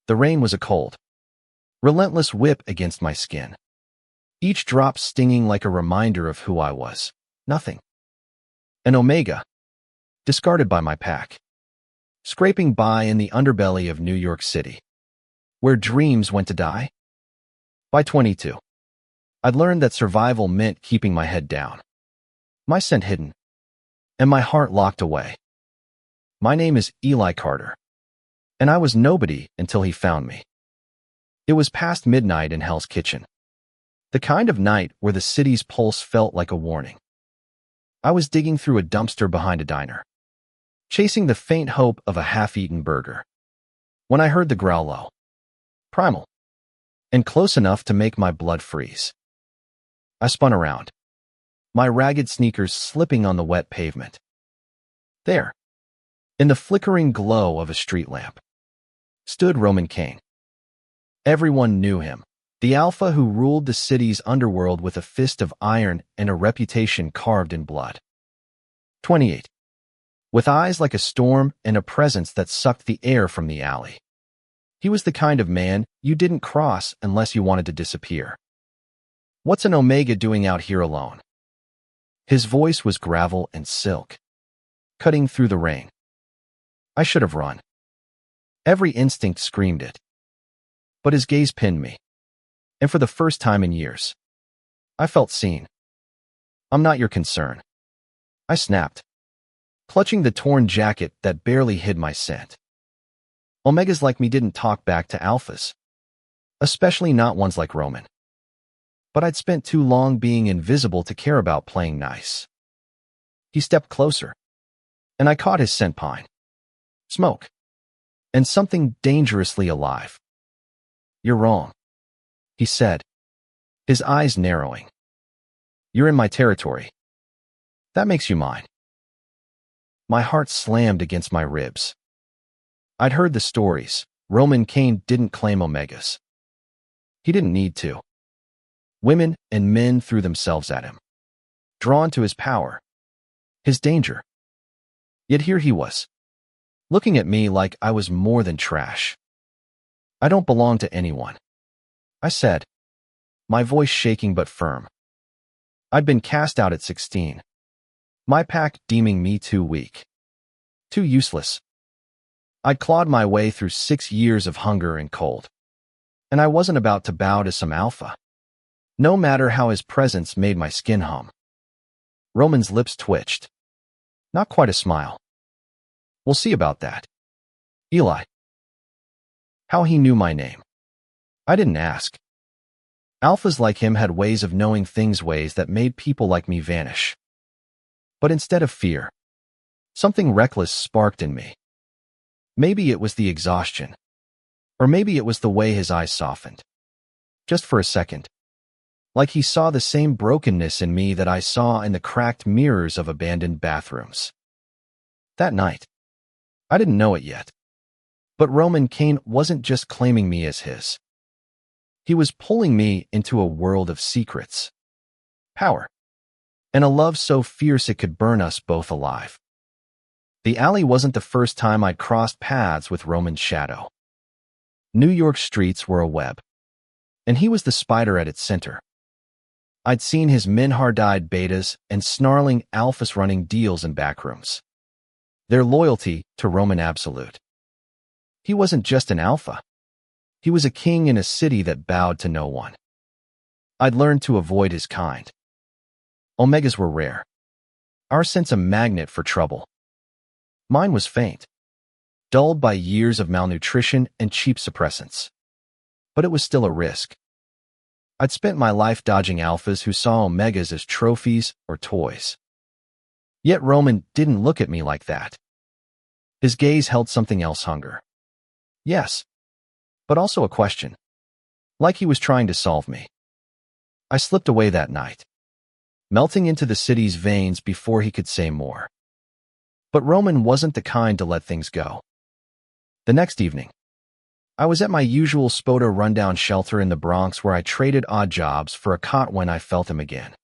The rain was a cold, relentless whip against my skin, each drop stinging like a reminder of who I was. Nothing. An omega, discarded by my pack, scraping by in the underbelly of New York City, where dreams went to die. By 22, I'd learned that survival meant keeping my head down, my scent hidden, and my heart locked away. My name is Eli Carter, and I was nobody until he found me. It was past midnight in Hell's Kitchen, the kind of night where the city's pulse felt like a warning. I was digging through a dumpster behind a diner, chasing the faint hope of a half-eaten burger, when I heard the growl low, primal, and close enough to make my blood freeze. I spun around, my ragged sneakers slipping on the wet pavement. There, in the flickering glow of a street lamp, stood Roman Kane. Everyone knew him, the alpha who ruled the city's underworld with a fist of iron and a reputation carved in blood. 28. With eyes like a storm and a presence that sucked the air from the alley. He was the kind of man you didn't cross unless you wanted to disappear. What's an omega doing out here alone? His voice was gravel and silk, cutting through the rain. I should have run. Every instinct screamed it. But his gaze pinned me, and for the first time in years, I felt seen. I'm not your concern, I snapped, clutching the torn jacket that barely hid my scent. Omegas like me didn't talk back to alphas, especially not ones like Roman. But I'd spent too long being invisible to care about playing nice. He stepped closer, and I caught his scent: pine, smoke, and something dangerously alive. You're wrong, he said, his eyes narrowing. You're in my territory. That makes you mine. My heart slammed against my ribs. I'd heard the stories. Roman Kane didn't claim omegas. He didn't need to. Women and men threw themselves at him, drawn to his power, his danger. Yet here he was, looking at me like I was more than trash. I don't belong to anyone, I said, my voice shaking but firm. I'd been cast out at 16, my pack deeming me too weak, too useless. I'd clawed my way through 6 years of hunger and cold, and I wasn't about to bow to some alpha, no matter how his presence made my skin hum. Roman's lips twitched. Not quite a smile. We'll see about that. Eli. How he knew my name. I didn't ask. Alphas like him had ways of knowing things, ways that made people like me vanish. But instead of fear, something reckless sparked in me. Maybe it was the exhaustion, or maybe it was the way his eyes softened. Just for a second. Like he saw the same brokenness in me that I saw in the cracked mirrors of abandoned bathrooms. That night, I didn't know it yet, but Roman Kane wasn't just claiming me as his. He was pulling me into a world of secrets, power, and a love so fierce it could burn us both alive. The alley wasn't the first time I'd crossed paths with Roman's shadow. New York streets were a web, and he was the spider at its center. I'd seen his min-hard-eyed betas and snarling alphas running deals in backrooms. Their loyalty to Roman absolute. He wasn't just an alpha. He was a king in a city that bowed to no one. I'd learned to avoid his kind. Omegas were rare. Our sense a magnet for trouble. Mine was faint, dulled by years of malnutrition and cheap suppressants. But it was still a risk. I'd spent my life dodging alphas who saw omegas as trophies or toys. Yet Roman didn't look at me like that. His gaze held something else: hunger. Yes, but also a question. Like he was trying to solve me. I slipped away that night, melting into the city's veins before he could say more. But Roman wasn't the kind to let things go. The next evening, I was at my usual Spoda rundown shelter in the Bronx where I traded odd jobs for a cot when I felt him again.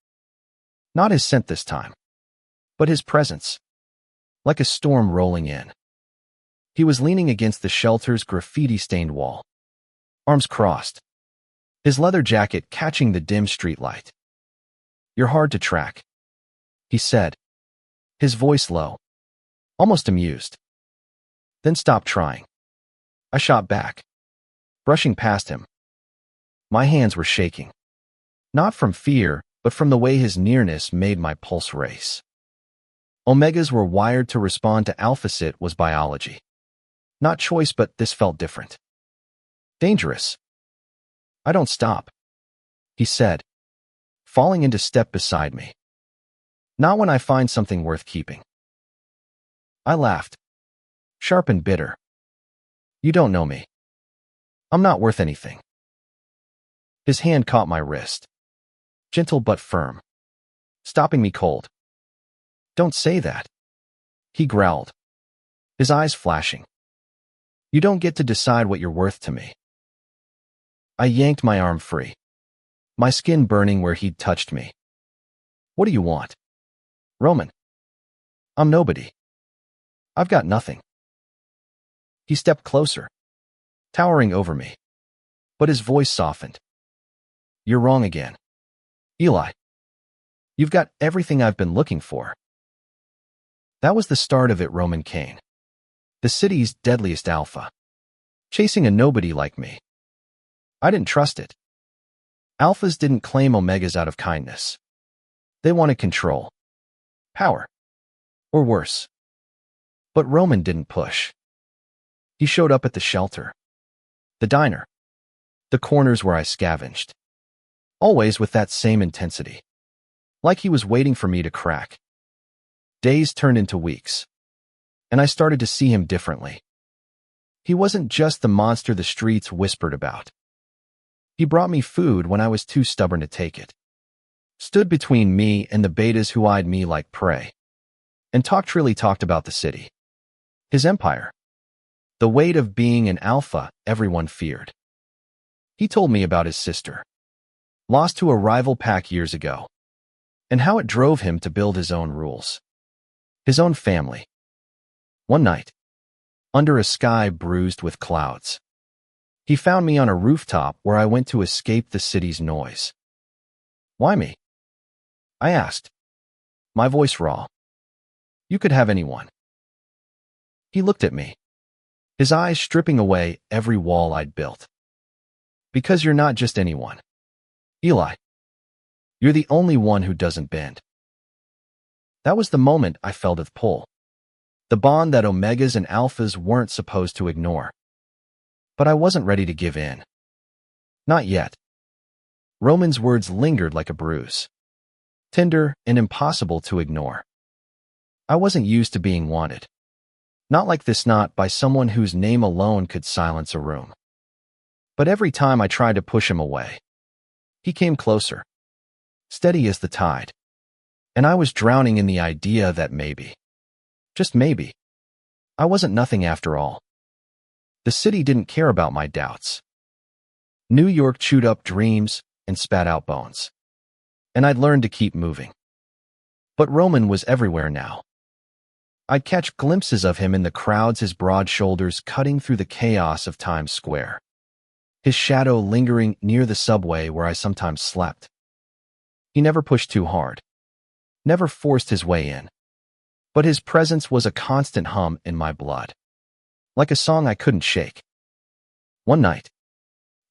Not his scent this time, but his presence, like a storm rolling in. He was leaning against the shelter's graffiti-stained wall, arms crossed, his leather jacket catching the dim streetlight. "You're hard to track," he said, his voice low, almost amused. "Then stop trying." I shot back, brushing past him. My hands were shaking, not from fear, but from the way his nearness made my pulse race. Omegas were wired to respond to alphas. It was biology. Not choice, but this felt different. Dangerous. "I don't stop," he said, falling into step beside me. "Not when I find something worth keeping." I laughed, sharp and bitter. "You don't know me. I'm not worth anything." His hand caught my wrist, gentle but firm, stopping me cold. "Don't say that," he growled, his eyes flashing. "You don't get to decide what you're worth to me." I yanked my arm free, my skin burning where he'd touched me. "What do you want?" "Roman. I'm nobody. I've got nothing." He stepped closer, towering over me, but his voice softened. "You're wrong again, Eli. You've got everything I've been looking for." That was the start of it. Roman Kane, the city's deadliest alpha, chasing a nobody like me. I didn't trust it. Alphas didn't claim omegas out of kindness. They wanted control, power, or worse. But Roman didn't push. He showed up at the shelter, the diner, the corners where I scavenged, always with that same intensity, like he was waiting for me to crack. Days turned into weeks, and I started to see him differently. He wasn't just the monster the streets whispered about. He brought me food when I was too stubborn to take it, stood between me and the betas who eyed me like prey, and really talked about the city, his empire, the weight of being an alpha everyone feared. He told me about his sister, lost to a rival pack years ago, and how it drove him to build his own rules, his own family. One night, under a sky bruised with clouds, he found me on a rooftop where I went to escape the city's noise. "Why me?" I asked, my voice raw. "You could have anyone." He looked at me, his eyes stripping away every wall I'd built. "Because you're not just anyone, Eli. You're the only one who doesn't bend." That was the moment I felt its pull, the bond that omegas and alphas weren't supposed to ignore. But I wasn't ready to give in. Not yet. Roman's words lingered like a bruise, tender and impossible to ignore. I wasn't used to being wanted. Not like this, not by someone whose name alone could silence a room. But every time I tried to push him away, he came closer, steady as the tide. And I was drowning in the idea that maybe, just maybe, I wasn't nothing after all. The city didn't care about my doubts. New York chewed up dreams and spat out bones. And I'd learned to keep moving. But Roman was everywhere now. I'd catch glimpses of him in the crowds, his broad shoulders cutting through the chaos of Times Square, his shadow lingering near the subway where I sometimes slept. He never pushed too hard, never forced his way in. But his presence was a constant hum in my blood, like a song I couldn't shake. One night,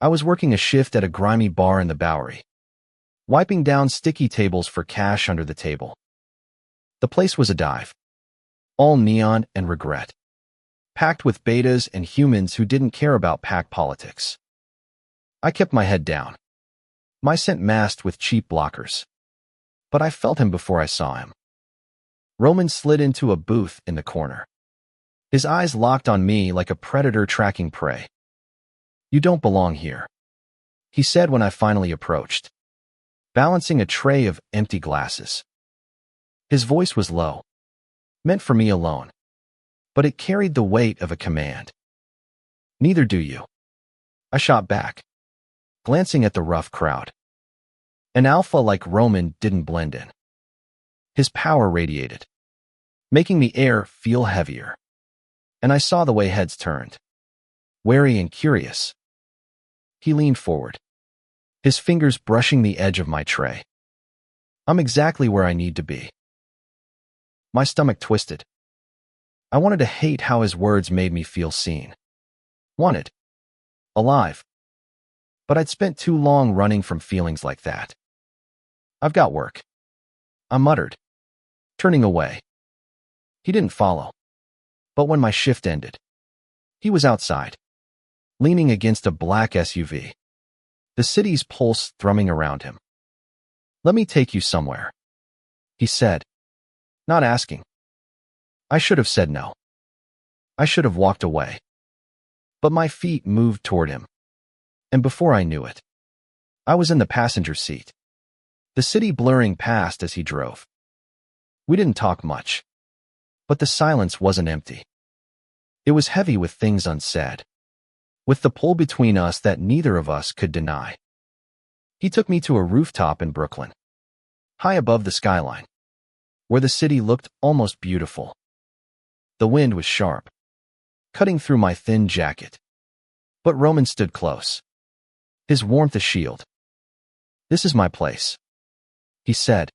I was working a shift at a grimy bar in the Bowery, wiping down sticky tables for cash under the table. The place was a dive, all neon and regret, packed with betas and humans who didn't care about pack politics. I kept my head down, my scent masked with cheap blockers. But I felt him before I saw him. Roman slid into a booth in the corner, his eyes locked on me like a predator tracking prey. "You don't belong here," he said when I finally approached, balancing a tray of empty glasses. His voice was low, meant for me alone, but it carried the weight of a command. "Neither do you." I shot back, glancing at the rough crowd. An alpha like Roman didn't blend in. His power radiated, making the air feel heavier. And I saw the way heads turned, wary and curious. He leaned forward, his fingers brushing the edge of my tray. I'm exactly where I need to be. My stomach twisted. I wanted to hate how his words made me feel seen. Wanted. Alive. But I'd spent too long running from feelings like that. I've got work, I muttered, turning away. He didn't follow. But when my shift ended, he was outside, leaning against a black SUV, the city's pulse thrumming around him. Let me take you somewhere, he said, not asking. I should have said no. I should have walked away. But my feet moved toward him, and before I knew it, I was in the passenger seat, the city blurring past as he drove. We didn't talk much, but the silence wasn't empty. It was heavy with things unsaid, with the pull between us that neither of us could deny. He took me to a rooftop in Brooklyn, high above the skyline, where the city looked almost beautiful. The wind was sharp, cutting through my thin jacket. But Roman stood close, his warmth a shield. This is my place, he said,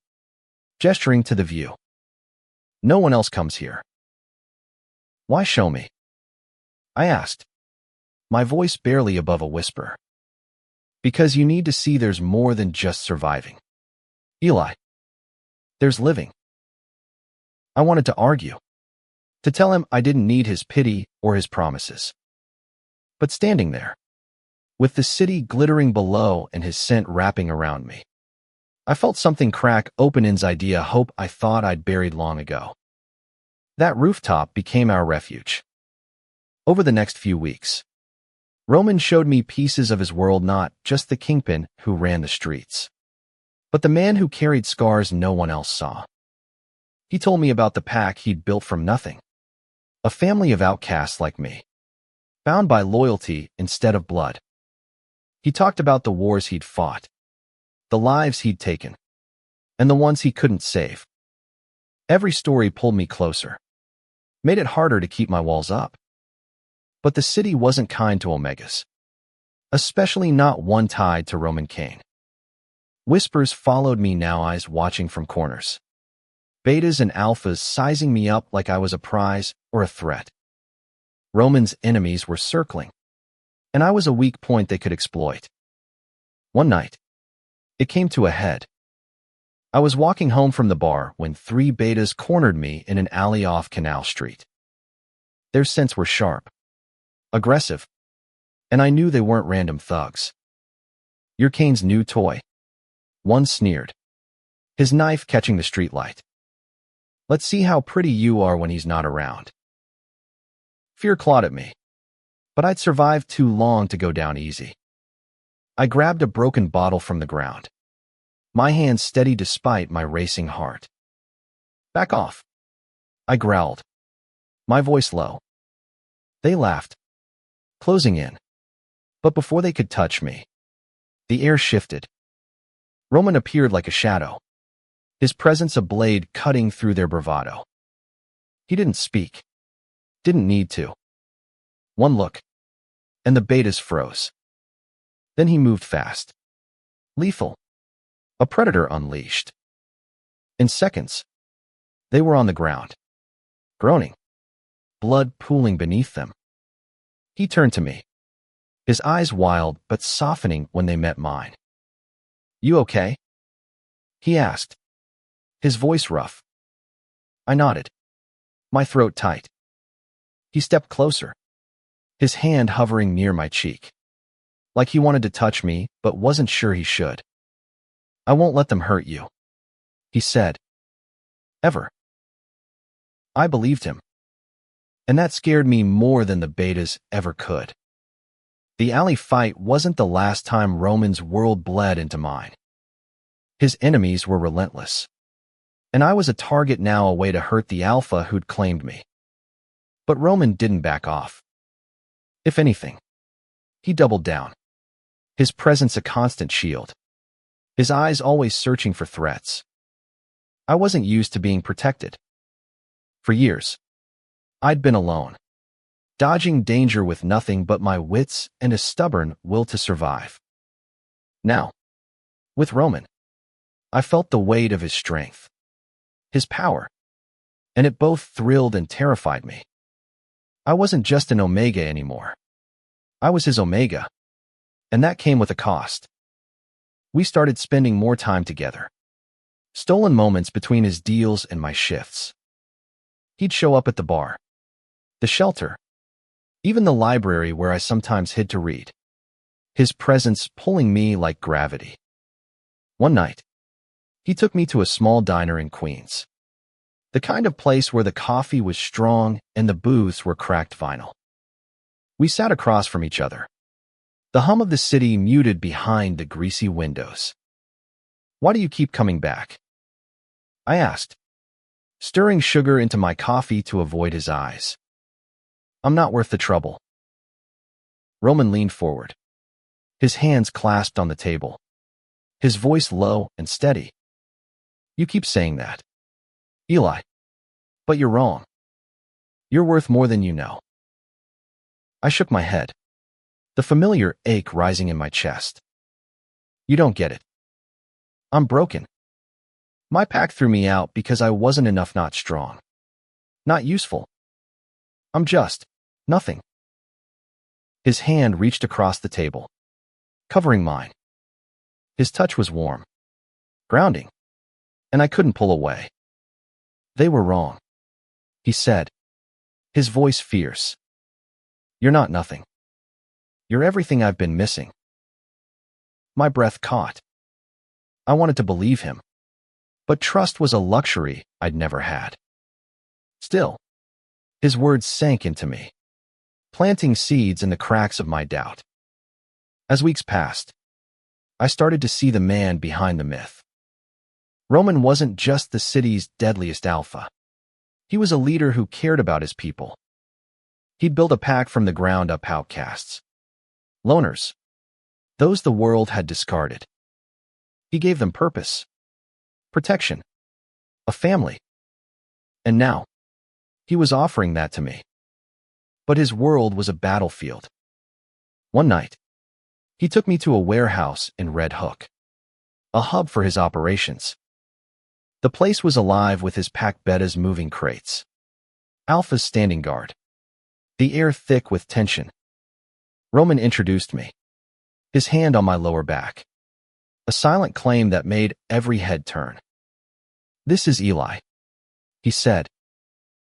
gesturing to the view. No one else comes here. Why show me? I asked, my voice barely above a whisper. Because you need to see there's more than just surviving, Eli. There's living. I wanted to argue, to tell him I didn't need his pity or his promises. But standing there, with the city glittering below and his scent wrapping around me, I felt something crack open inside a hope I thought I'd buried long ago. That rooftop became our refuge. Over the next few weeks, Roman showed me pieces of his world, not just the kingpin who ran the streets, but the man who carried scars no one else saw. He told me about the pack he'd built from nothing, a family of outcasts like me, bound by loyalty instead of blood. He talked about the wars he'd fought, the lives he'd taken, and the ones he couldn't save. Every story pulled me closer, made it harder to keep my walls up. But the city wasn't kind to Omegas, especially not one tied to Roman Kane. Whispers followed me now, eyes watching from corners. Betas and alphas sizing me up like I was a prize or a threat. Roman's enemies were circling, and I was a weak point they could exploit. One night, it came to a head. I was walking home from the bar when 3 betas cornered me in an alley off Canal Street. Their scents were sharp, aggressive, and I knew they weren't random thugs. You're Kane's new toy, one sneered, his knife catching the streetlight. Let's see how pretty you are when he's not around. Fear clawed at me, but I'd survived too long to go down easy. I grabbed a broken bottle from the ground, my hand steady despite my racing heart. Back off, I growled, my voice low. They laughed, closing in, but before they could touch me, the air shifted. Roman appeared like a shadow, his presence a blade cutting through their bravado. He didn't speak, didn't need to. One look, and the betas froze. Then he moved fast, lethal, a predator unleashed. In seconds, they were on the ground, groaning, blood pooling beneath them. He turned to me, his eyes wild but softening when they met mine. You okay? He asked, his voice rough. I nodded, my throat tight. He stepped closer, his hand hovering near my cheek, like he wanted to touch me but wasn't sure he should. I won't let them hurt you, he said. Ever. I believed him, and that scared me more than the betas ever could. The alley fight wasn't the last time Roman's world bled into mine. His enemies were relentless, and I was a target now, a way to hurt the alpha who'd claimed me. But Roman didn't back off. If anything, he doubled down, his presence a constant shield, his eyes always searching for threats. I wasn't used to being protected. For years, I'd been alone, dodging danger with nothing but my wits and a stubborn will to survive. Now, with Roman, I felt the weight of his strength, his power, and it both thrilled and terrified me. I wasn't just an Omega anymore. I was his Omega, and that came with a cost. We started spending more time together. Stolen moments between his deals and my shifts. He'd show up at the bar, the shelter, even the library where I sometimes hid to read, his presence pulling me like gravity. One night, he took me to a small diner in Queens, the kind of place where the coffee was strong and the booths were cracked vinyl. We sat across from each other, the hum of the city muted behind the greasy windows. "Why do you keep coming back?" I asked, stirring sugar into my coffee to avoid his eyes. "I'm not worth the trouble." Roman leaned forward, his hands clasped on the table, his voice low and steady. "You keep saying that, Eli, but you're wrong. You're worth more than you know." I shook my head, the familiar ache rising in my chest. "You don't get it. I'm broken. My pack threw me out because I wasn't enough, not strong, not useful. I'm just nothing." His hand reached across the table, covering mine. His touch was warm, grounding, and I couldn't pull away. "They were wrong," he said, his voice fierce. "You're not nothing. You're everything I've been missing." My breath caught. I wanted to believe him, but trust was a luxury I'd never had. Still, his words sank into me, planting seeds in the cracks of my doubt. As weeks passed, I started to see the man behind the myth. Roman wasn't just the city's deadliest alpha. He was a leader who cared about his people. He'd built a pack from the ground up, outcasts, loners, those the world had discarded. He gave them purpose, protection, a family. And now, he was offering that to me. But his world was a battlefield. One night, he took me to a warehouse in Red Hook, a hub for his operations. The place was alive with his pack betas moving crates, alphas standing guard, the air thick with tension. Roman introduced me, his hand on my lower back, a silent claim that made every head turn. "This is Eli," he said,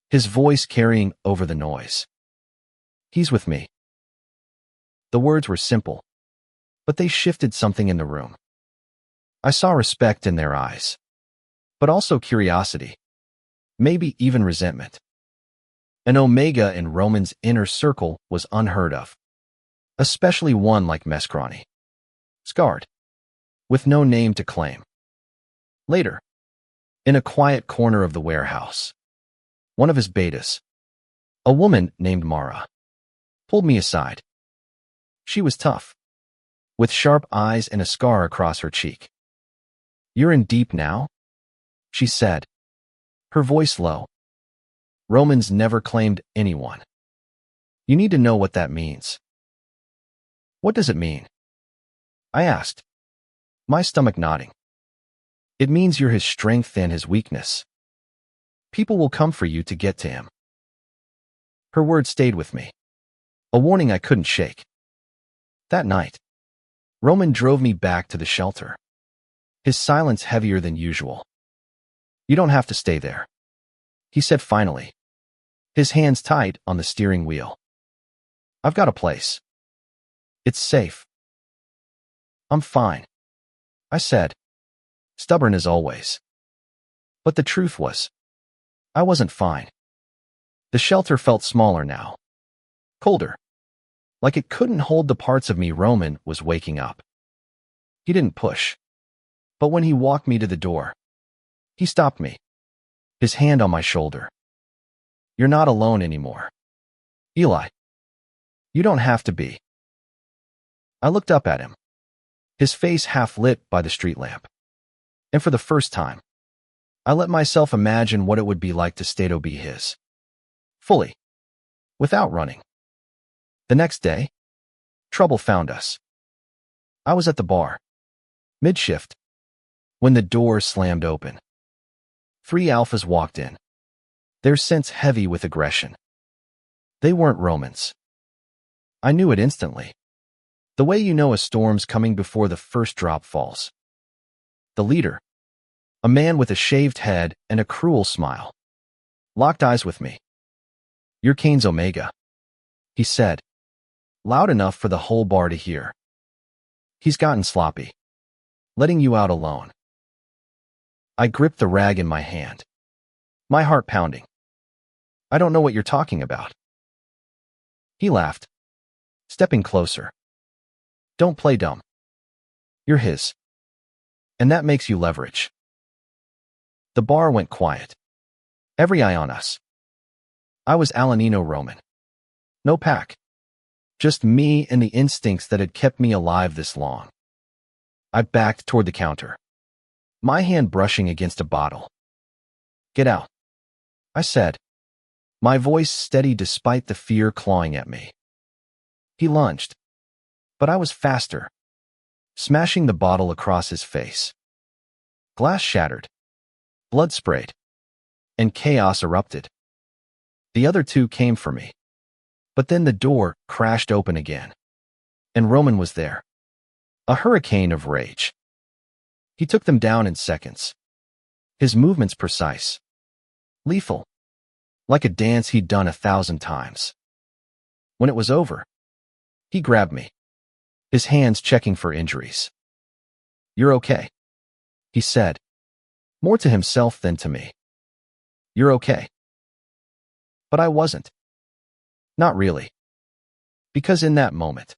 his voice carrying over the noise. "He's with me." The words were simple, but they shifted something in the room. I saw respect in their eyes, but also curiosity, maybe even resentment. An Omega in Roman's inner circle was unheard of, especially one like Mescrani, scarred, with no name to claim. Later, in a quiet corner of the warehouse, one of his betas, a woman named Mara, pulled me aside. She was tough, with sharp eyes and a scar across her cheek. "You're in deep now?" she said, her voice low. "Romans never claimed anyone. You need to know what that means." "What does it mean?" I asked, my stomach nodding. "It means you're his strength and his weakness. People will come for you to get to him." Her words stayed with me, a warning I couldn't shake. That night, Roman drove me back to the shelter, his silence heavier than usual. "You don't have to stay there," he said finally, his hands tight on the steering wheel. "I've got a place. It's safe." "I'm fine," I said, stubborn as always. But the truth was, I wasn't fine. The shelter felt smaller now, colder, like it couldn't hold the parts of me Roman was waking up. He didn't push, but when he walked me to the door, he stopped me, his hand on my shoulder. "You're not alone anymore, Eli. You don't have to be." I looked up at him, his face half lit by the street lamp. And for the first time, I let myself imagine what it would be like to stay to be his. Fully. Without running. The next day, trouble found us. I was at the bar, mid-shift, when the door slammed open. 3 alphas walked in, their scents heavy with aggression. They weren't Romans. I knew it instantly. The way you know a storm's coming before the first drop falls. The leader, a man with a shaved head and a cruel smile, locked eyes with me. "You're Cain's Omega," he said, loud enough for the whole bar to hear. "He's gotten sloppy, letting you out alone." I gripped the rag in my hand, my heart pounding. "I don't know what you're talking about." He laughed, stepping closer. "Don't play dumb. You're his. And that makes you leverage." The bar went quiet. Every eye on us. I was Alanino Roman. No pack. Just me and the instincts that had kept me alive this long. I backed toward the counter, my hand brushing against a bottle. "Get out," I said, my voice steady despite the fear clawing at me. He lunged, but I was faster, smashing the bottle across his face. Glass shattered, blood sprayed, and chaos erupted. The other 2 came for me, but then the door crashed open again, and Roman was there, a hurricane of rage. He took them down in seconds, his movements precise, lethal, like a dance he'd done 1,000 times. When it was over, he grabbed me, his hands checking for injuries. "You're okay," he said, more to himself than to me. "You're okay." But I wasn't. Not really. Because in that moment,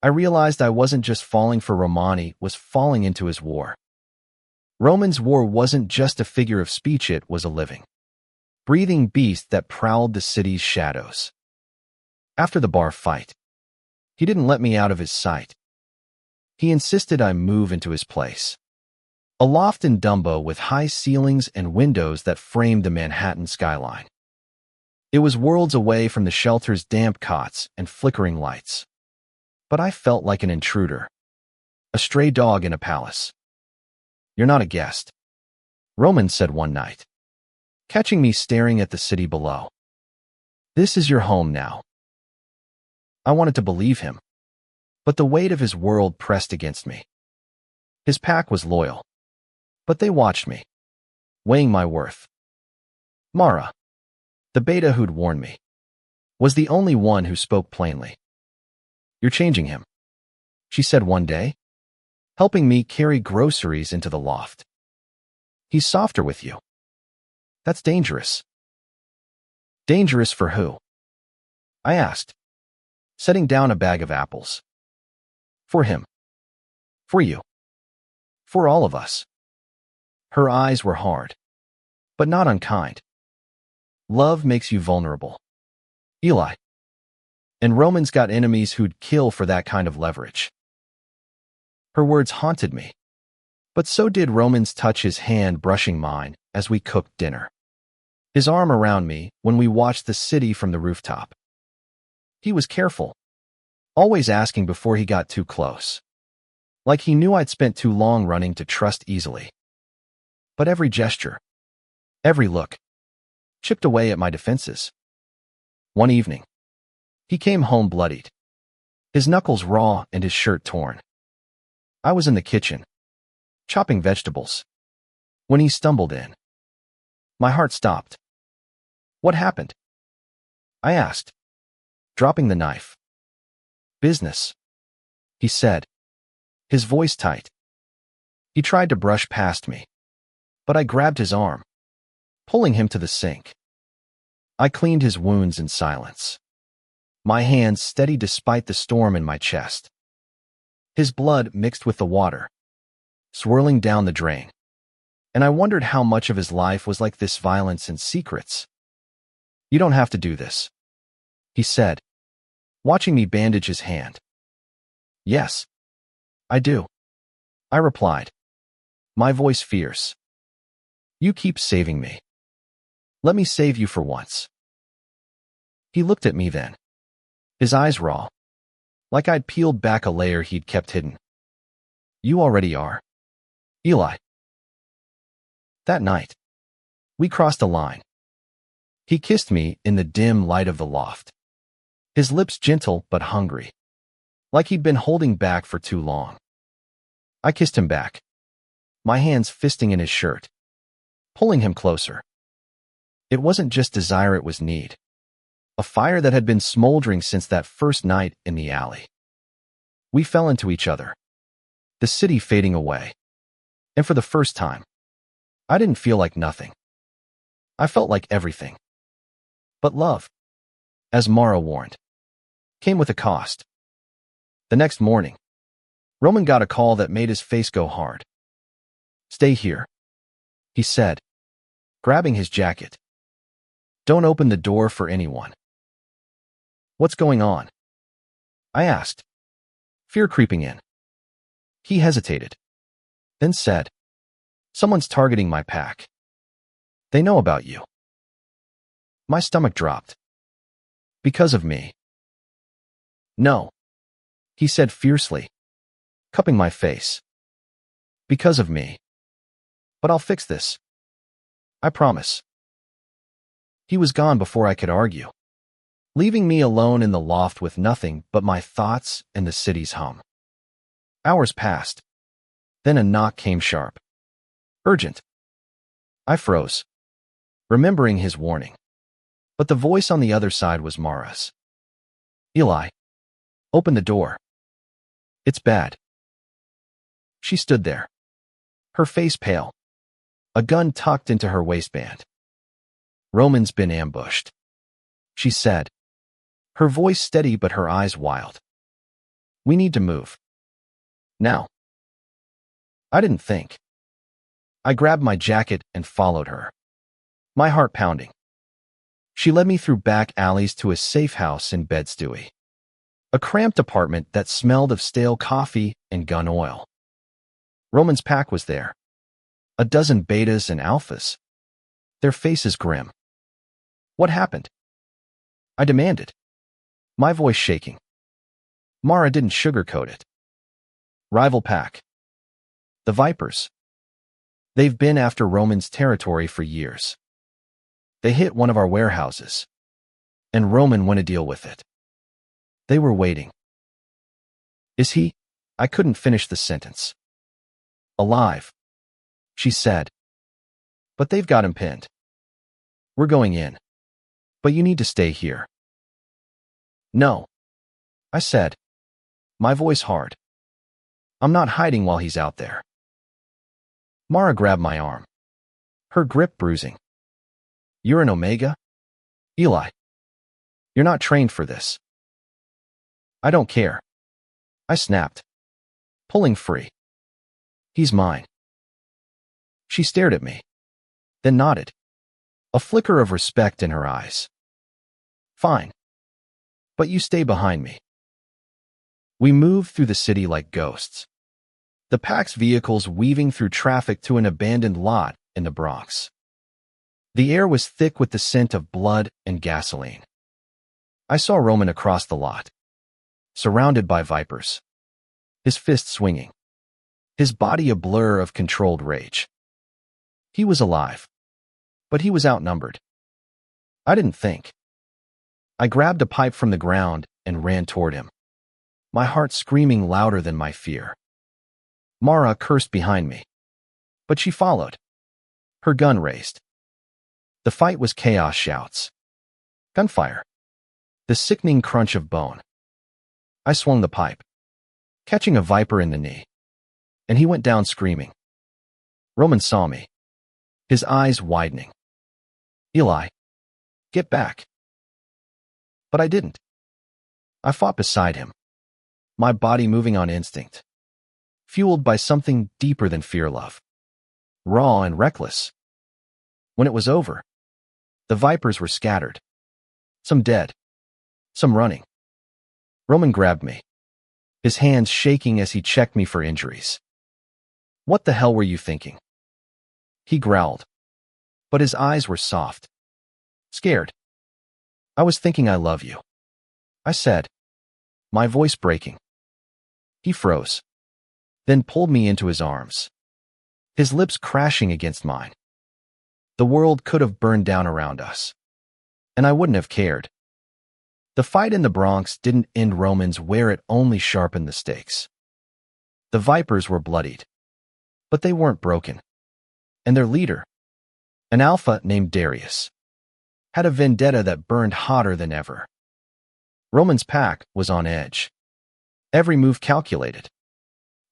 I realized I wasn't just falling for Romani, was falling into his war. Roman's war wasn't just a figure of speech, it was a living, breathing beast that prowled the city's shadows. After the bar fight, he didn't let me out of his sight. He insisted I move into his place. A loft in Dumbo with high ceilings and windows that framed the Manhattan skyline. It was worlds away from the shelter's damp cots and flickering lights. But I felt like an intruder, a stray dog in a palace. "You're not a guest," Roman said one night, catching me staring at the city below. "This is your home now." I wanted to believe him, but the weight of his world pressed against me. His pack was loyal, but they watched me, weighing my worth. Mara, the beta who'd warned me, was the only one who spoke plainly. "You're changing him," she said one day, helping me carry groceries into the loft. "He's softer with you." "That's dangerous." "Dangerous for who?" I asked, setting down a bag of apples. "For him. For you. For all of us." Her eyes were hard, but not unkind. "Love makes you vulnerable, Eli. And Roman's got enemies who'd kill for that kind of leverage." Her words haunted me, but so did Roman's touch, his hand brushing mine as we cooked dinner, his arm around me when we watched the city from the rooftop. He was careful, always asking before he got too close, like he knew I'd spent too long running to trust easily. But every gesture, every look, chipped away at my defenses. One evening, he came home bloodied, his knuckles raw and his shirt torn. I was in the kitchen, chopping vegetables, when he stumbled in. My heart stopped. "What happened?" I asked, dropping the knife. "Business," he said, his voice tight. He tried to brush past me, but I grabbed his arm, pulling him to the sink. I cleaned his wounds in silence, my hands steady despite the storm in my chest. His blood mixed with the water, swirling down the drain, and I wondered how much of his life was like this violence and secrets. "You don't have to do this," he said, watching me bandage his hand. "Yes, I do," I replied, my voice fierce. "You keep saving me. Let me save you for once." He looked at me then, His eyes raw, like I'd peeled back a layer he'd kept hidden. You already are. Eli. That night, we crossed a line. He kissed me in the dim light of the loft. His lips gentle but hungry, like he'd been holding back for too long. I kissed him back, my hands fisting in his shirt, pulling him closer. It wasn't just desire, it was need. A fire that had been smoldering since that first night in the alley. We fell into each other, the city fading away. And for the first time, I didn't feel like nothing. I felt like everything. But love, as Mara warned, came with a cost. The next morning, Roman got a call that made his face go hard. Stay here, he said, grabbing his jacket. Don't open the door for anyone. What's going on? I asked, fear creeping in. He hesitated, then said, someone's targeting my pack. They know about you. My stomach dropped. Because of me. No, he said fiercely, cupping my face. Because of me. But I'll fix this. I promise. He was gone before I could argue, leaving me alone in the loft with nothing but my thoughts and the city's hum. Hours passed. Then a knock came sharp. Urgent. I froze, remembering his warning. But the voice on the other side was Mara's. Eli, open the door. It's bad. She stood there, her face pale, a gun tucked into her waistband. Roman's been ambushed, she said, her voice steady but her eyes wild. We need to move. Now. I didn't think. I grabbed my jacket and followed her, my heart pounding. She led me through back alleys to a safe house in Bed-Stuy, a cramped apartment that smelled of stale coffee and gun oil. Roman's pack was there, a dozen betas and alphas, their faces grim. What happened? I demanded, my voice shaking. Mara didn't sugarcoat it. Rival pack. The Vipers. They've been after Roman's territory for years. They hit one of our warehouses, and Roman went to deal with it. They were waiting. Is he? I couldn't finish the sentence. Alive, she said. But they've got him pinned. We're going in. But you need to stay here. No, I said, my voice hard. I'm not hiding while he's out there. Mara grabbed my arm, her grip bruising. You're an Omega? Eli, you're not trained for this. I don't care. I snapped, pulling free. He's mine. She stared at me, then nodded, a flicker of respect in her eyes. Fine. But you stay behind me. We moved through the city like ghosts, the pack's vehicles weaving through traffic to an abandoned lot in the Bronx. The air was thick with the scent of blood and gasoline. I saw Roman across the lot, surrounded by Vipers, his fists swinging, his body a blur of controlled rage. He was alive, but he was outnumbered. I didn't think. I grabbed a pipe from the ground and ran toward him, my heart screaming louder than my fear. Mara cursed behind me, but she followed, her gun raised. The fight was chaos shouts, gunfire, the sickening crunch of bone. I swung the pipe, catching a Viper in the knee, and he went down screaming. Roman saw me, his eyes widening. Eli, get back. But I didn't. I fought beside him, my body moving on instinct, fueled by something deeper than fear love, raw and reckless. When it was over, the Vipers were scattered, some dead, some running. Roman grabbed me, his hands shaking as he checked me for injuries. What the hell were you thinking? He growled, but his eyes were soft, scared. I was thinking I love you. I said, my voice breaking. He froze, then pulled me into his arms, his lips crashing against mine. The world could have burned down around us, and I wouldn't have cared. The fight in the Bronx didn't end Romans where it only sharpened the stakes. The Vipers were bloodied, but they weren't broken. And their leader, an alpha named Darius, had a vendetta that burned hotter than ever. Roman's pack was on edge, every move calculated,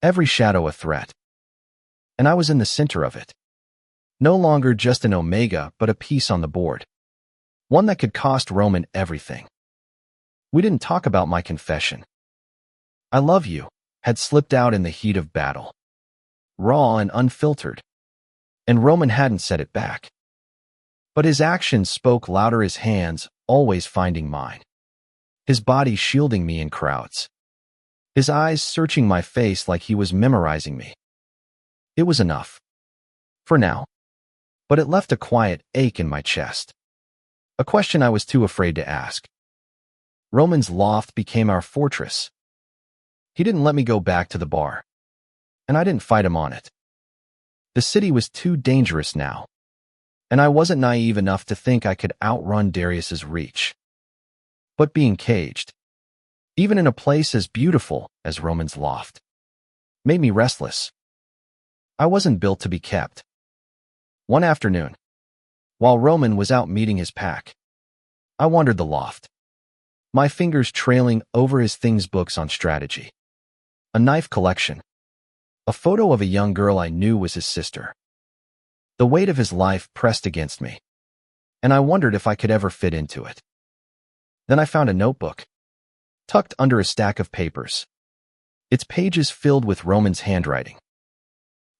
every shadow a threat. And I was in the center of it. No longer just an omega, but a piece on the board. One that could cost Roman everything. We didn't talk about my confession. I love you had slipped out in the heat of battle, raw and unfiltered, and Roman hadn't said it back. But his actions spoke louder, his hands always finding mine, his body shielding me in crowds, his eyes searching my face like he was memorizing me. It was enough. For now. But it left a quiet ache in my chest. A question I was too afraid to ask. Roman's loft became our fortress. He didn't let me go back to the bar, and I didn't fight him on it. The city was too dangerous now, and I wasn't naive enough to think I could outrun Darius's reach. But being caged, even in a place as beautiful as Roman's loft, made me restless. I wasn't built to be kept. One afternoon, while Roman was out meeting his pack, I wandered the loft, my fingers trailing over his things books on strategy, a knife collection, a photo of a young girl I knew was his sister. The weight of his life pressed against me, and I wondered if I could ever fit into it. Then I found a notebook, tucked under a stack of papers, its pages filled with Roman's handwriting.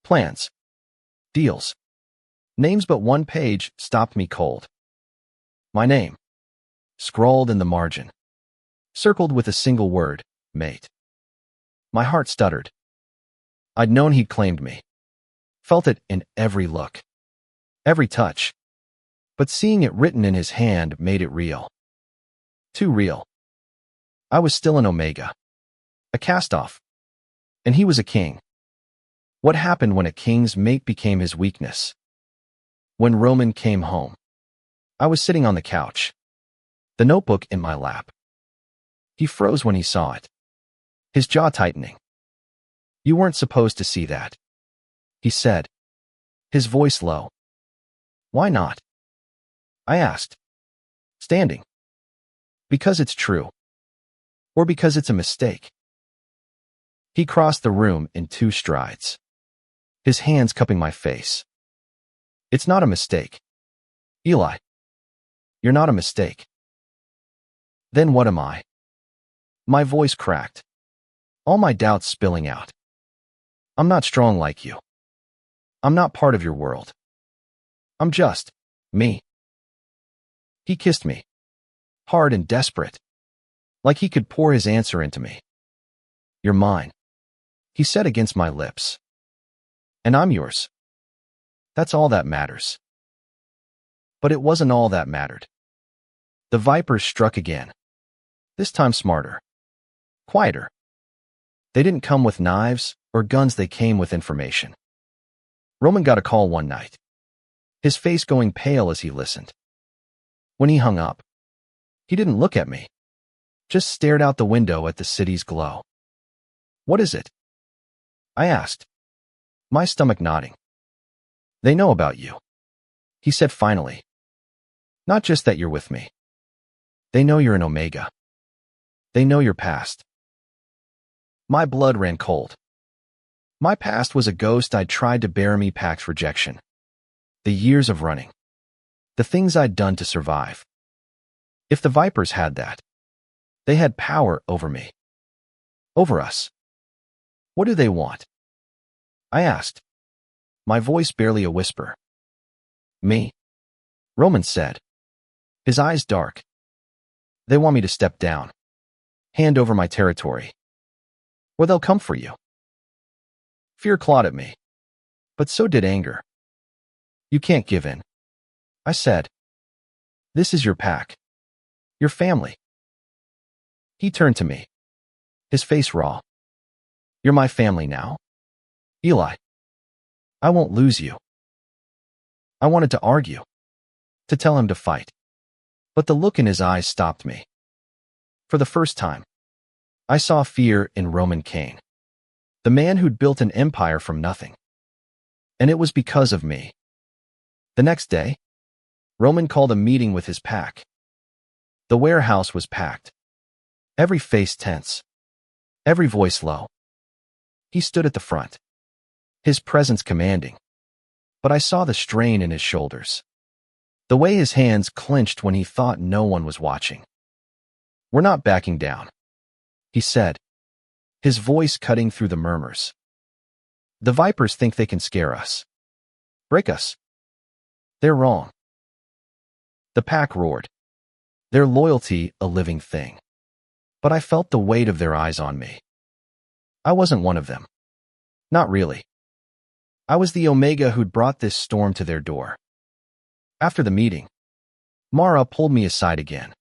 Plans, deals, names, but one page stopped me cold. My name, scrawled in the margin, circled with a single word, mate. My heart stuttered. I'd known he'd claimed me, felt it in every look, every touch, but seeing it written in his hand made it real. Too real. I was still an omega, a cast-off, and he was a king. What happened when a king's mate became his weakness? When Roman came home, I was sitting on the couch, the notebook in my lap. He froze when he saw it, his jaw tightening. You weren't supposed to see that, he said, his voice low. Why not? I asked, standing. Because it's true. Or because it's a mistake. He crossed the room in 2 strides, his hands cupping my face. It's not a mistake. Eli. You're not a mistake. Then what am I? My voice cracked, all my doubts spilling out. I'm not strong like you. I'm not part of your world. I'm just me. He kissed me, hard and desperate, like he could pour his answer into me. You're mine, he said against my lips. And I'm yours. That's all that matters. But it wasn't all that mattered. The Vipers struck again, this time smarter, quieter. They didn't come with knives or guns, they came with information. Roman got a call one night, his face going pale as he listened. When he hung up, he didn't look at me, just stared out the window at the city's glow. What is it? I asked, my stomach nodding. They know about you, he said finally. Not just that you're with me. They know you're an omega. They know your past. My blood ran cold. My past was a ghost I'd tried to bear, me pack's rejection. The years of running. The things I'd done to survive. If the Vipers had that, they had power over me. Over us. What do they want? I asked, my voice barely a whisper. Me, Roman said, his eyes dark. They want me to step down, hand over my territory, or they'll come for you. Fear clawed at me, but so did anger. You can't give in, I said. This is your pack, your family. He turned to me, his face raw. You're my family now, Eli. I won't lose you. I wanted to argue, to tell him to fight. But the look in his eyes stopped me. For the first time, I saw fear in Roman Kane, the man who'd built an empire from nothing. And it was because of me. The next day, Roman called a meeting with his pack. The warehouse was packed. Every face tense. Every voice low. He stood at the front, his presence commanding. But I saw the strain in his shoulders, the way his hands clenched when he thought no one was watching. We're not backing down, he said, his voice cutting through the murmurs. The Vipers think they can scare us, break us. They're wrong. The pack roared, their loyalty a living thing. But I felt the weight of their eyes on me. I wasn't one of them. Not really. I was the Omega who'd brought this storm to their door. After the meeting, Mara pulled me aside again.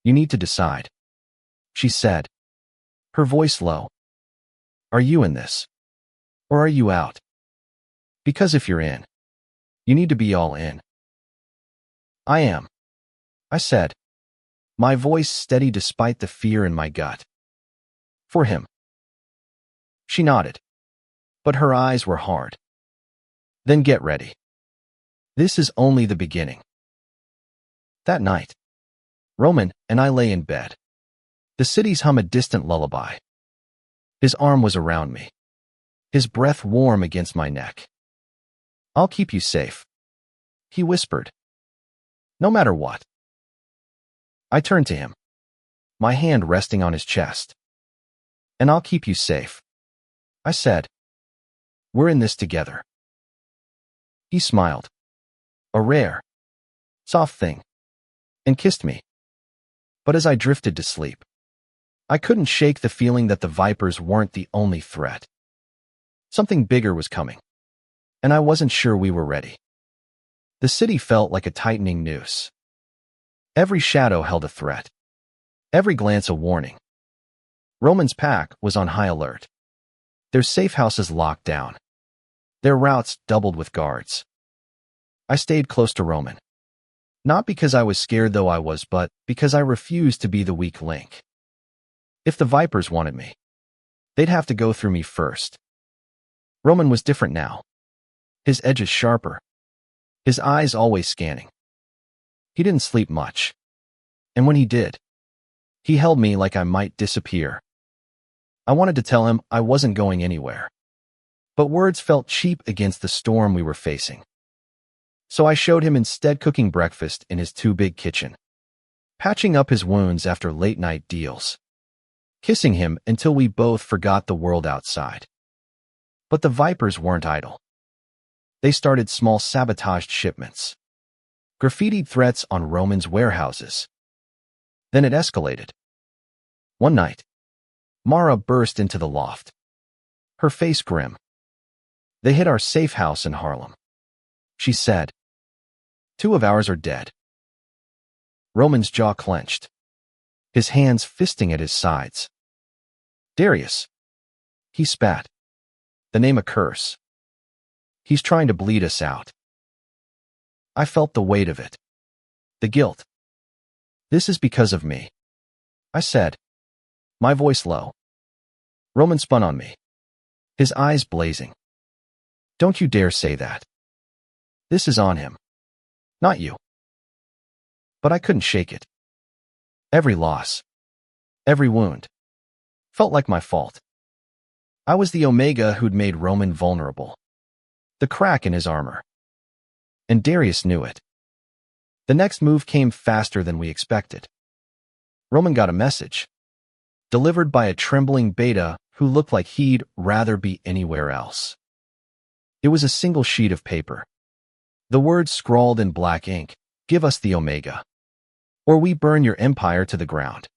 You need to decide, she said, her voice low. Are you in this? Or are you out? Because if you're in, you need to be all in. I am, I said, my voice steady despite the fear in my gut. For him. She nodded, but her eyes were hard. Then get ready. This is only the beginning. That night, Roman and I lay in bed. The cities hum a distant lullaby. His arm was around me, his breath warm against my neck. I'll keep you safe, he whispered. No matter what. I turned to him, my hand resting on his chest. And I'll keep you safe, I said. We're in this together. He smiled, a rare, soft thing, and kissed me. But as I drifted to sleep, I couldn't shake the feeling that the Vipers weren't the only threat. Something bigger was coming, and I wasn't sure we were ready. The city felt like a tightening noose. Every shadow held a threat, every glance a warning. Roman's pack was on high alert, their safe houses locked down, their routes doubled with guards. I stayed close to Roman, not because I was scared though I was, but because I refused to be the weak link. If the Vipers wanted me, they'd have to go through me first. Roman was different now, his edges sharper, his eyes always scanning. He didn't sleep much, and when he did, he held me like I might disappear. I wanted to tell him I wasn't going anywhere, but words felt cheap against the storm we were facing. So I showed him instead cooking breakfast in his too big kitchen, patching up his wounds after late-night deals, kissing him until we both forgot the world outside. But the Vipers weren't idle. They started small sabotaged shipments, graffitied threats on Roman's warehouses. Then it escalated. One night, Mara burst into the loft, her face grim. They hit our safe house in Harlem, she said. 2 of ours are dead. Roman's jaw clenched, his hands fisting at his sides. Darius, he spat, the name a curse. He's trying to bleed us out. I felt the weight of it, the guilt. This is because of me, I said, my voice low. Roman spun on me, his eyes blazing. Don't you dare say that. This is on him, not you. But I couldn't shake it. Every loss, every wound, felt like my fault. I was the Omega who'd made Roman vulnerable, the crack in his armor. And Darius knew it. The next move came faster than we expected. Roman got a message, delivered by a trembling beta who looked like he'd rather be anywhere else. It was a single sheet of paper. The words scrawled in black ink, give us the Omega, or we burn your empire to the ground.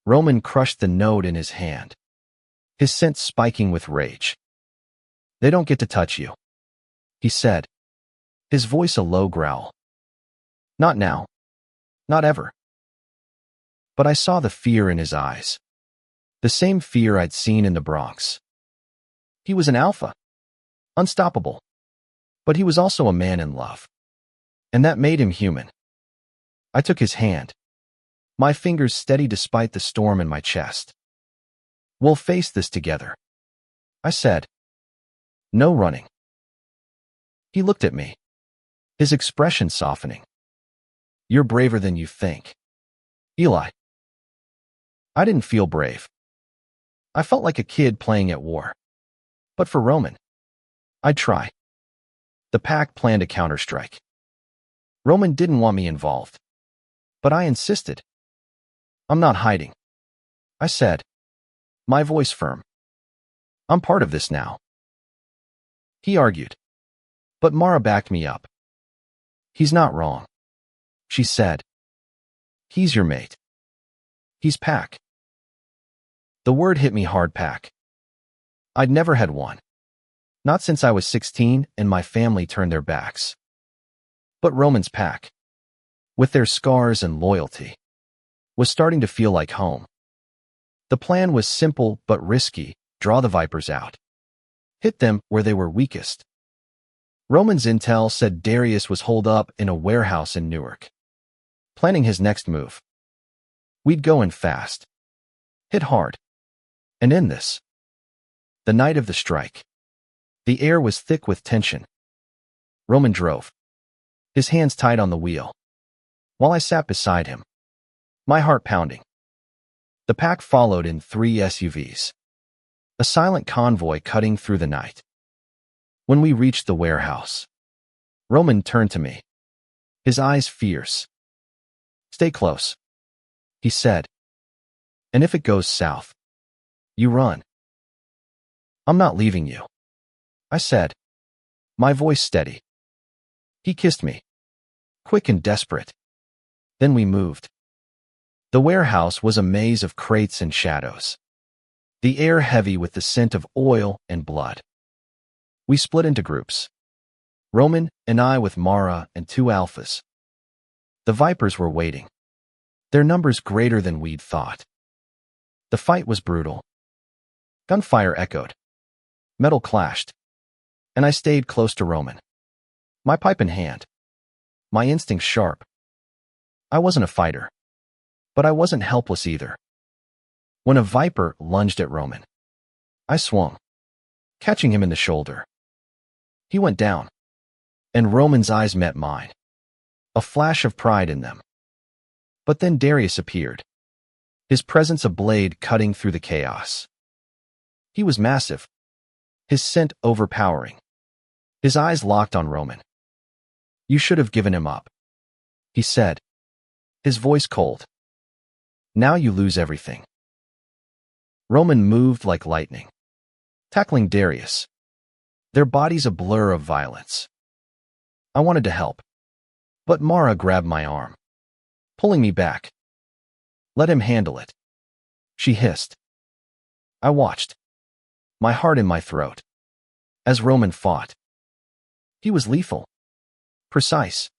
Roman crushed the note in his hand, his sense spiking with rage. They don't get to touch you, he said, his voice a low growl. Not now. Not ever. But I saw the fear in his eyes. The same fear I'd seen in the Bronx. He was an alpha. Unstoppable. But he was also a man in love. And that made him human. I took his hand. My fingers steady despite the storm in my chest. We'll face this together, I said. No running. He looked at me, his expression softening. You're braver than you think, Eli. I didn't feel brave. I felt like a kid playing at war. But for Roman, I'd try. The pack planned a counterstrike. Roman didn't want me involved. But I insisted. I'm not hiding, I said, my voice firm. I'm part of this now. He argued. But Mara backed me up. He's not wrong, she said. He's your mate. He's pack. The word hit me hard, pack. I'd never had one. Not since I was 16 and my family turned their backs. But Roman's pack, with their scars and loyalty, was starting to feel like home. The plan was simple but risky: draw the vipers out. Hit them where they were weakest. Roman's intel said Darius was holed up in a warehouse in Newark, planning his next move. We'd go in fast, hit hard, and end this. The night of the strike. The air was thick with tension. Roman drove, his hands tight on the wheel, while I sat beside him, my heart pounding. The pack followed in 3 SUVs, a silent convoy cutting through the night. When we reached the warehouse, Roman turned to me, his eyes fierce. Stay close, he said. And if it goes south, you run. I'm not leaving you, I said, my voice steady. He kissed me, quick and desperate. Then we moved. The warehouse was a maze of crates and shadows, the air heavy with the scent of oil and blood. We split into groups, Roman and I with Mara and 2 alphas. The vipers were waiting, their numbers greater than we'd thought. The fight was brutal. Gunfire echoed, metal clashed, and I stayed close to Roman, my pipe in hand, my instincts sharp. I wasn't a fighter, but I wasn't helpless either. When a viper lunged at Roman, I swung, catching him in the shoulder. He went down, and Roman's eyes met mine, a flash of pride in them. But then Darius appeared, his presence a blade cutting through the chaos. He was massive, his scent overpowering, his eyes locked on Roman. You should have given him up, he said, his voice cold. Now you lose everything. Roman moved like lightning, tackling Darius, their bodies a blur of violence. I wanted to help, but Mara grabbed my arm, pulling me back. Let him handle it, she hissed. I watched, my heart in my throat, as Roman fought. He was lethal, precise,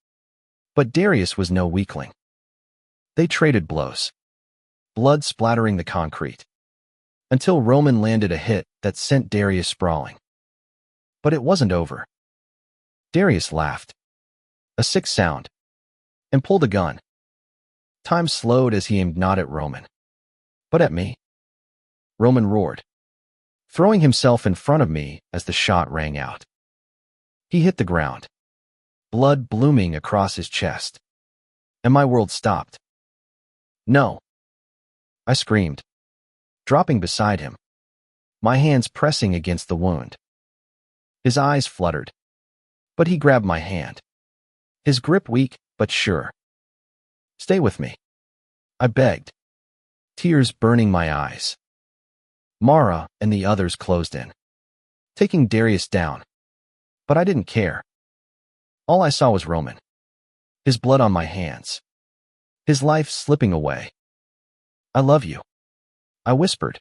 but Darius was no weakling. They traded blows, blood splattering the concrete, until Roman landed a hit that sent Darius sprawling. But it wasn't over. Darius laughed, a sick sound, and pulled a gun. Time slowed as he aimed not at Roman, but at me. Roman roared, throwing himself in front of me as the shot rang out. He hit the ground, blood blooming across his chest, and my world stopped. No, I screamed, dropping beside him, my hands pressing against the wound. His eyes fluttered, but he grabbed my hand, his grip weak but sure. Stay with me, I begged, tears burning my eyes. Mara and the others closed in, taking Darius down, but I didn't care. All I saw was Roman, his blood on my hands, his life slipping away. I love you, I whispered,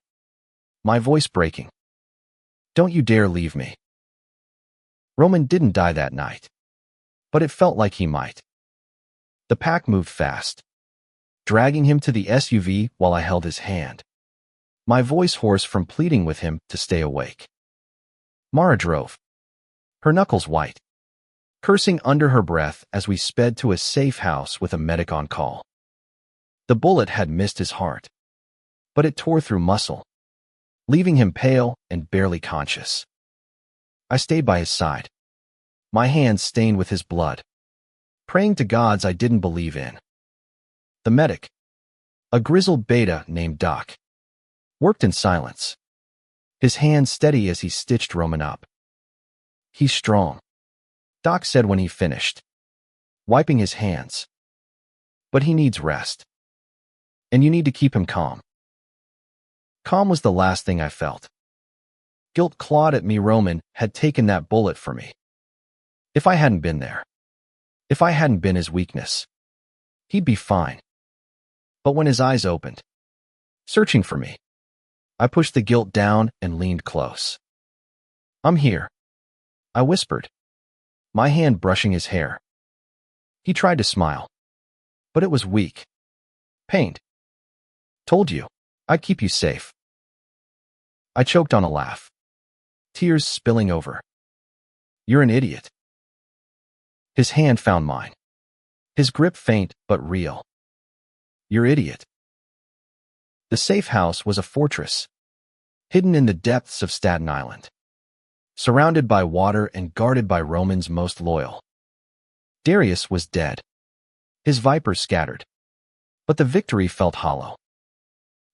my voice breaking. Don't you dare leave me. Roman didn't die that night, but it felt like he might. The pack moved fast, dragging him to the SUV while I held his hand, my voice hoarse from pleading with him to stay awake. Mara drove, her knuckles white, cursing under her breath as we sped to a safe house with a medic on call. The bullet had missed his heart, but it tore through muscle, leaving him pale and barely conscious. I stayed by his side, my hands stained with his blood, praying to gods I didn't believe in. The medic, a grizzled beta named Doc, worked in silence, his hands steady as he stitched Roman up. "He's strong," Doc said when he finished, wiping his hands. "But he needs rest. And you need to keep him calm." Calm was the last thing I felt. Guilt clawed at me. Roman had taken that bullet for me. If I hadn't been there, if I hadn't been his weakness, he'd be fine. But when his eyes opened, searching for me, I pushed the guilt down and leaned close. "I'm here," I whispered, my hand brushing his hair. He tried to smile, but it was weak, pained. "Told you, I'd keep you safe." I choked on a laugh, tears spilling over. "You're an idiot." His hand found mine, his grip faint but real. "You're idiot." The safe house was a fortress, hidden in the depths of Staten Island, surrounded by water and guarded by Roman's most loyal. Darius was dead, his vipers scattered, but the victory felt hollow.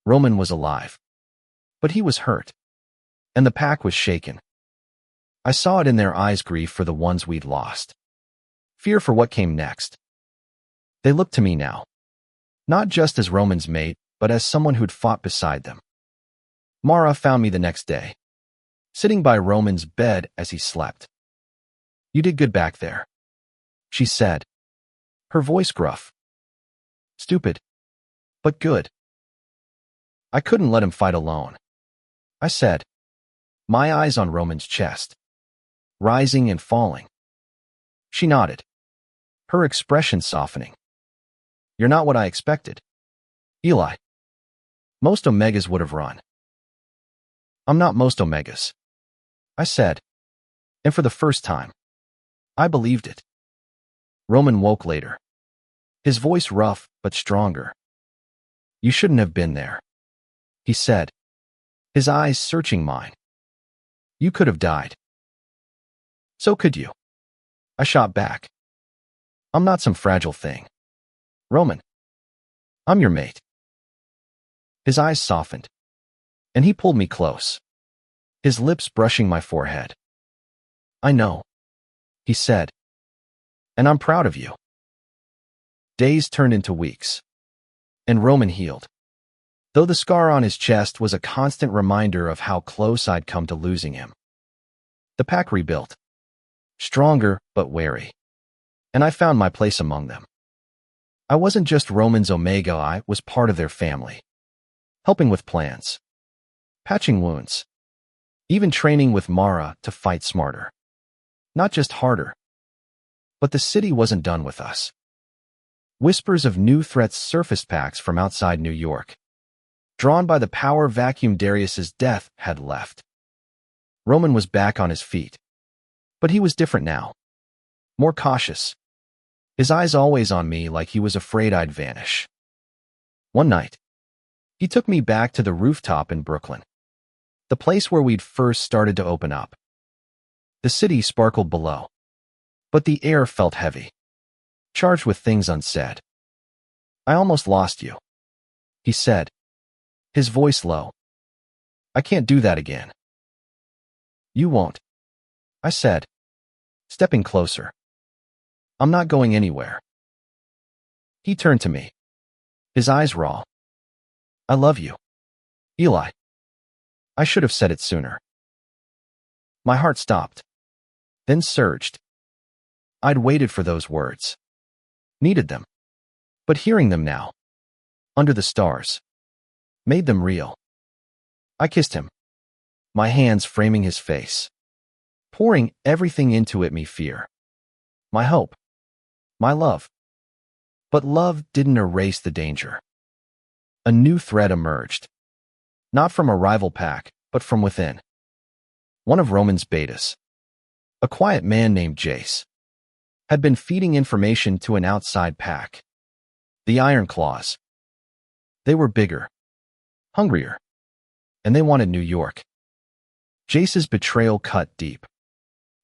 Roman was alive, but he was hurt, and the pack was shaken. I saw it in their eyes, grief for the ones we'd lost, fear for what came next. They looked to me now, not just as Roman's mate, but as someone who'd fought beside them. Mara found me the next day, sitting by Roman's bed as he slept. "You did good back there," she said, her voice gruff. "Stupid, but good." "I couldn't let him fight alone," I said, my eyes on Roman's chest, rising and falling. She nodded, her expression softening. "You're not what I expected, Eli. Most Omegas would have run." "I'm not most Omegas," I said, and for the first time, I believed it. Roman woke later, his voice rough but stronger. "You shouldn't have been there," he said, his eyes searching mine. "You could have died." "So could you," I shot back. "I'm not some fragile thing, Roman. I'm your mate." His eyes softened, and he pulled me close, his lips brushing my forehead. "I know," he said, "and I'm proud of you." Days turned into weeks, and Roman healed, though the scar on his chest was a constant reminder of how close I'd come to losing him. The pack rebuilt, stronger but wary, and I found my place among them. I wasn't just Roman's Omega, I was part of their family, helping with plans, patching wounds, even training with Mara to fight smarter, not just harder. But the city wasn't done with us. Whispers of new threats surfaced. Packs from outside New York, drawn by the power vacuum Darius's death, had left. Roman was back on his feet, but he was different now, more cautious, his eyes always on me like he was afraid I'd vanish. One night, he took me back to the rooftop in Brooklyn, the place where we'd first started to open up. The city sparkled below, but the air felt heavy, charged with things unsaid. "I almost lost you," he said, his voice low. "I can't do that again." "You won't," I said, stepping closer. "I'm not going anywhere." He turned to me, his eyes raw. "I love you, Eli." I should have said it sooner. My heart stopped, then surged. I'd waited for those words, needed them, but hearing them now, under the stars, made them real. I kissed him, my hands framing his face, pouring everything into it, me fear, my hope, my love. But love didn't erase the danger. A new threat emerged, not from a rival pack, but from within. One of Roman's betas, a quiet man named Jace, had been feeding information to an outside pack, the Iron Claws. They were bigger, hungrier, and they wanted New York. Jace's betrayal cut deep,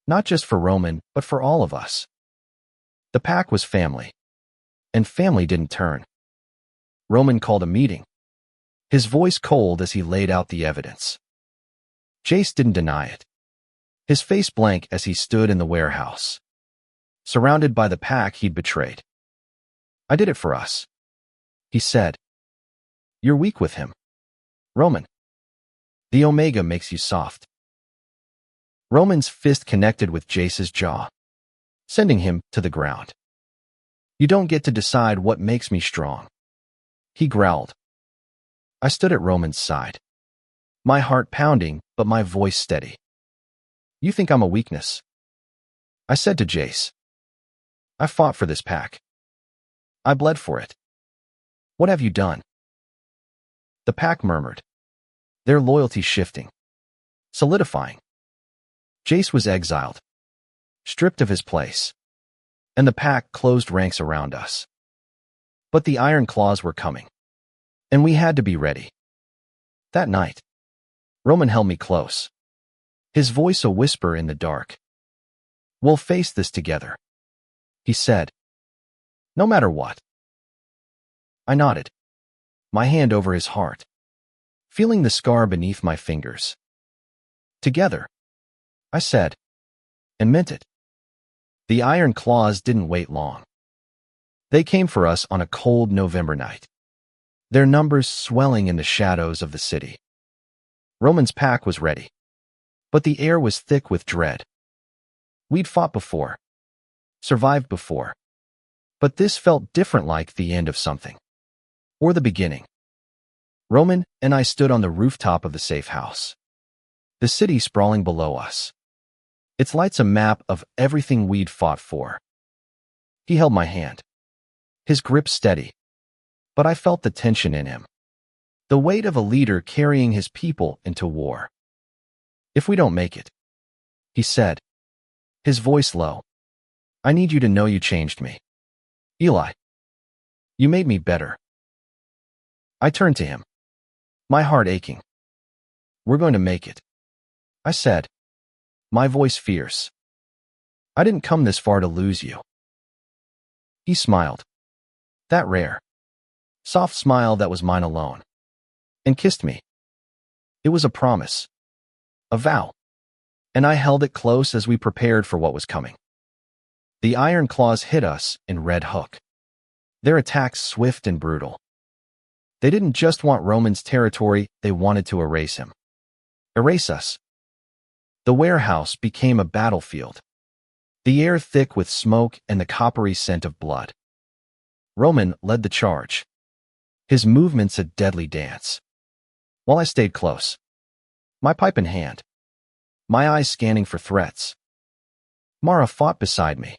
not just for Roman, but for all of us. The pack was family, and family didn't turn. Roman called a meeting, his voice cold as he laid out the evidence. Jace didn't deny it, his face blank as he stood in the warehouse, surrounded by the pack he'd betrayed. "I did it for us," he said. "You're weak with him, Roman. The Omega makes you soft." Roman's fist connected with Jace's jaw, sending him to the ground. "You don't get to decide what makes me strong," he growled. I stood at Roman's side, my heart pounding, but my voice steady. "You think I'm a weakness?" I said to Jace. "I fought for this pack. I bled for it. What have you done?" The pack murmured, their loyalty shifting, solidifying. Jace was exiled, stripped of his place, and the pack closed ranks around us. But the Iron Claws were coming, and we had to be ready. That night, Roman held me close, his voice a whisper in the dark. "We'll face this together," he said. "No matter what." I nodded, my hand over his heart, feeling the scar beneath my fingers. "Together," I said, and meant it. The Iron Claws didn't wait long. They came for us on a cold November night, their numbers swelling in the shadows of the city. Roman's pack was ready, but the air was thick with dread. We'd fought before, survived before, but this felt different, like the end of something, or the beginning. Roman and I stood on the rooftop of the safe house, the city sprawling below us, its lights a map of everything we'd fought for. He held my hand, his grip steady, but I felt the tension in him, the weight of a leader carrying his people into war. "If we don't make it," he said, his voice low, "I need you to know you changed me. Eli, you made me better." I turned to him, my heart aching. "We're going to make it," I said, my voice fierce. "I didn't come this far to lose you." He smiled, that rare, soft smile that was mine alone, and kissed me. It was a promise, a vow, and I held it close as we prepared for what was coming. The Iron Claws hit us in Red Hook, their attacks swift and brutal. They didn't just want Roman's territory, they wanted to erase him. Erase us. The warehouse became a battlefield, the air thick with smoke and the coppery scent of blood. Roman led the charge, his movements a deadly dance, while I stayed close, my pipe in hand, my eyes scanning for threats. Mara fought beside me,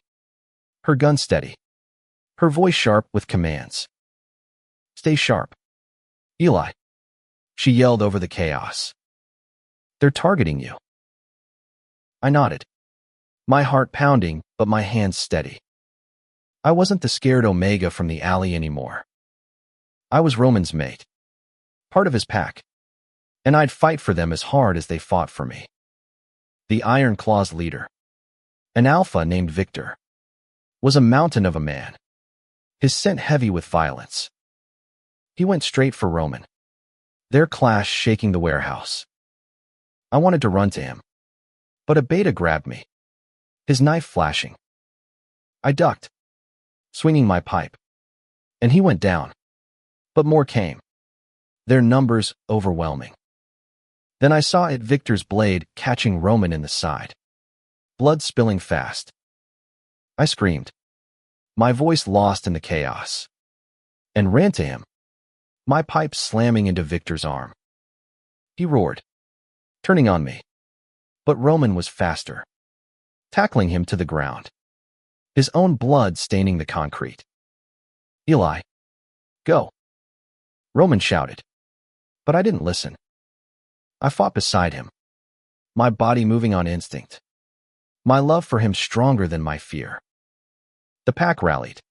her gun steady, her voice sharp with commands. "Stay sharp, Eli," she yelled over the chaos. "They're targeting you." I nodded, my heart pounding, but my hands steady. I wasn't the scared Omega from the alley anymore. I was Roman's mate, part of his pack, and I'd fight for them as hard as they fought for me. The Iron Claws leader, an alpha named Victor, was a mountain of a man, his scent heavy with violence. He went straight for Roman, their clash shaking the warehouse. I wanted to run to him, but a beta grabbed me, his knife flashing. I ducked, swinging my pipe, and he went down. But more came, their numbers overwhelming. Then I saw it Victor's blade catching Roman in the side, blood spilling fast. I screamed, my voice lost in the chaos, and ran to him, my pipe slamming into Victor's arm. He roared, turning on me, but Roman was faster, tackling him to the ground, his own blood staining the concrete. Eli, go, Roman shouted. But I didn't listen. I fought beside him, my body moving on instinct, my love for him stronger than my fear. The pack rallied,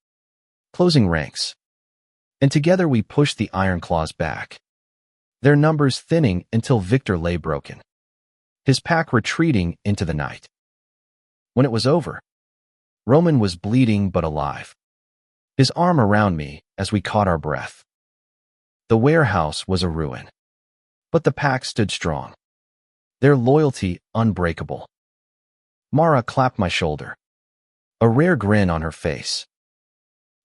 closing ranks, and together we pushed the Iron Claws back, their numbers thinning until Victor lay broken, his pack retreating into the night. When it was over, Roman was bleeding but alive, his arm around me as we caught our breath. The warehouse was a ruin, but the pack stood strong, their loyalty unbreakable. Mara clapped my shoulder, a rare grin on her face.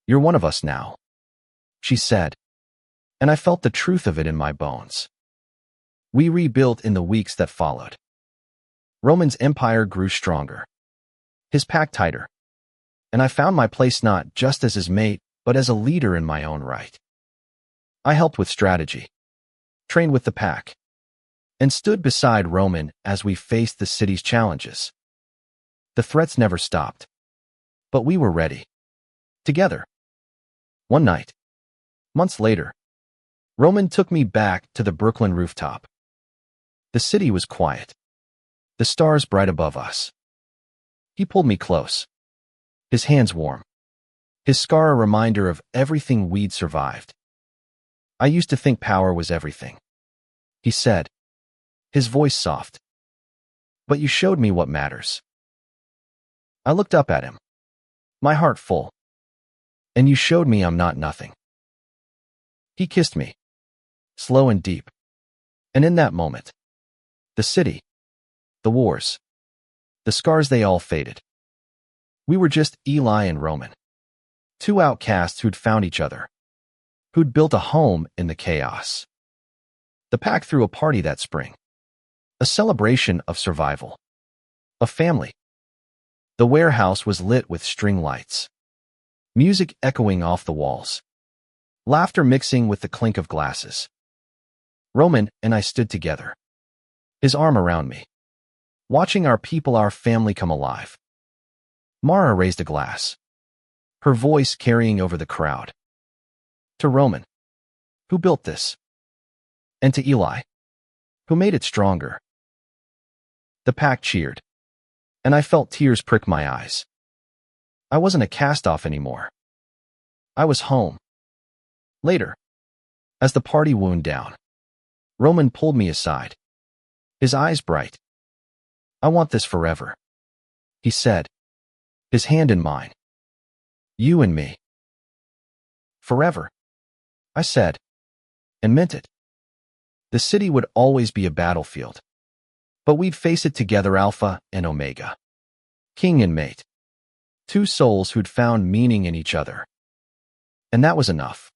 You're one of us now, she said, and I felt the truth of it in my bones. We rebuilt in the weeks that followed. Roman's empire grew stronger, his pack tighter, and I found my place not just as his mate, but as a leader in my own right. I helped with strategy, trained with the pack, and stood beside Roman as we faced the city's challenges. The threats never stopped, but we were ready. Together. One night, months later, Roman took me back to the Brooklyn rooftop. The city was quiet, the stars bright above us. He pulled me close, his hands warm, his scar a reminder of everything we'd survived. I used to think power was everything, he said, his voice soft. But you showed me what matters. I looked up at him, my heart full. And you showed me I'm not nothing. He kissed me, slow and deep. And in that moment, the city, the wars, the scars, they all faded. We were just Eli and Roman, two outcasts who'd found each other, who'd built a home in the chaos. The pack threw a party that spring, a celebration of survival, of family. The warehouse was lit with string lights, music echoing off the walls, laughter mixing with the clink of glasses. Roman and I stood together, his arm around me, watching our people, our family come alive. Mara raised a glass, her voice carrying over the crowd. To Roman, who built this, and to Eli, who made it stronger. The pack cheered, and I felt tears prick my eyes. I wasn't a cast-off anymore. I was home. Later, as the party wound down, Roman pulled me aside, his eyes bright. I want this forever, he said, his hand in mine. You and me. Forever, I said, and meant it. The city would always be a battlefield, but we'd face it together, Alpha and Omega, king and mate, two souls who'd found meaning in each other. And that was enough.